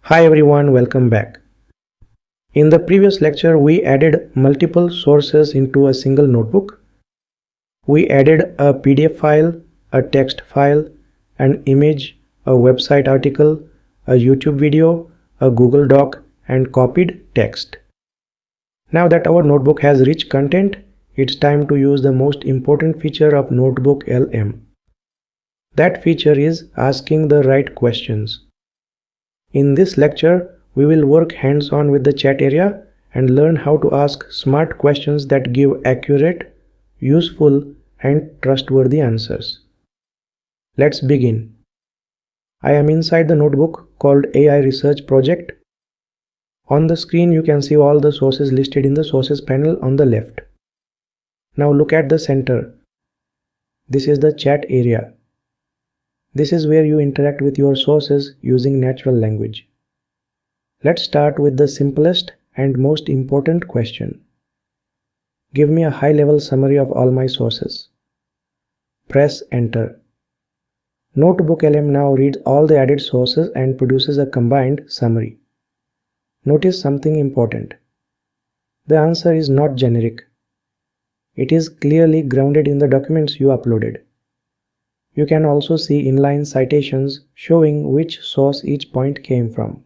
Hi everyone, welcome back. In the previous lecture, we added multiple sources into a single notebook. We added a PDF file, a text file, an image, a website article, a YouTube video, a Google Doc, and copied text. Now that our notebook has rich content, it's time to use the most important feature of NotebookLM. That feature is asking the right questions. In this lecture, we will work hands-on with the chat area and learn how to ask smart questions that give accurate, useful, and trustworthy answers. Let's begin. I am inside the notebook called AI Research Project. On the screen, you can see all the sources listed in the sources panel on the left. Now look at the center. This is the chat area. This is where you interact with your sources using natural language. Let's start with the simplest and most important question. Give me a high-level summary of all my sources. Press enter. NotebookLM now reads all the added sources and produces a combined summary. Notice something important. The answer is not generic. It is clearly grounded in the documents you uploaded. You can also see inline citations showing which source each point came from.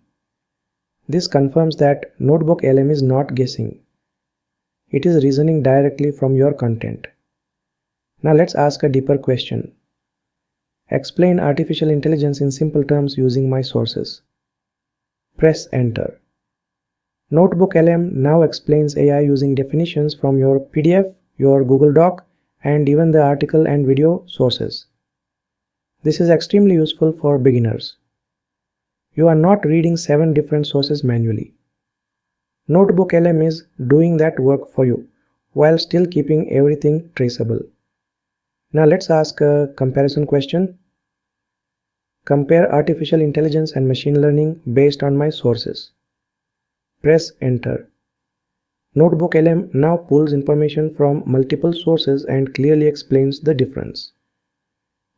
This confirms that NotebookLM is not guessing. It is reasoning directly from your content. Now let's ask a deeper question. Explain artificial intelligence in simple terms using my sources. Press enter. NotebookLM now explains AI using definitions from your PDF, your Google Doc, and even the article and video sources. This is extremely useful for beginners. You are not reading 7 different sources manually. NotebookLM is doing that work for you while still keeping everything traceable. Now let's ask a comparison question. Compare artificial intelligence and machine learning based on my sources. Press enter. NotebookLM now pulls information from multiple sources and clearly explains the difference.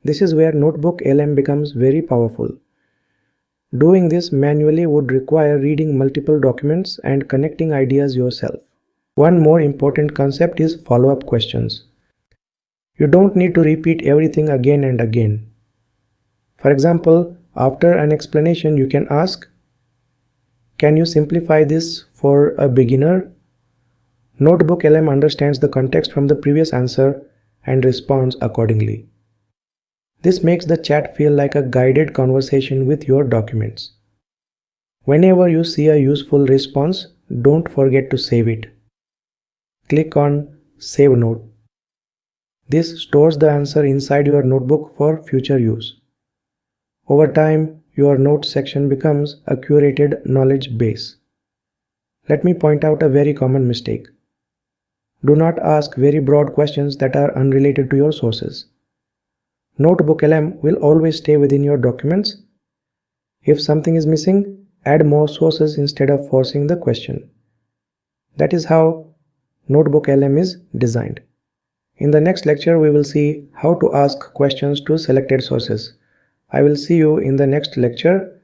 This is where NotebookLM becomes very powerful. Doing this manually would require reading multiple documents and connecting ideas yourself. One more important concept is follow-up questions. You don't need to repeat everything again and again. For example, after an explanation you can ask, "Can you simplify this for a beginner?" NotebookLM understands the context from the previous answer and responds accordingly. This makes the chat feel like a guided conversation with your documents. Whenever you see a useful response, don't forget to save it. Click on Save Note. This stores the answer inside your notebook for future use. Over time, your notes section becomes a curated knowledge base. Let me point out a very common mistake. Do not ask very broad questions that are unrelated to your sources. NotebookLM will always stay within your documents. If something is missing, add more sources instead of forcing the question. That is how NotebookLM is designed. In the next lecture, we will see how to ask questions to selected sources. I will see you in the next lecture.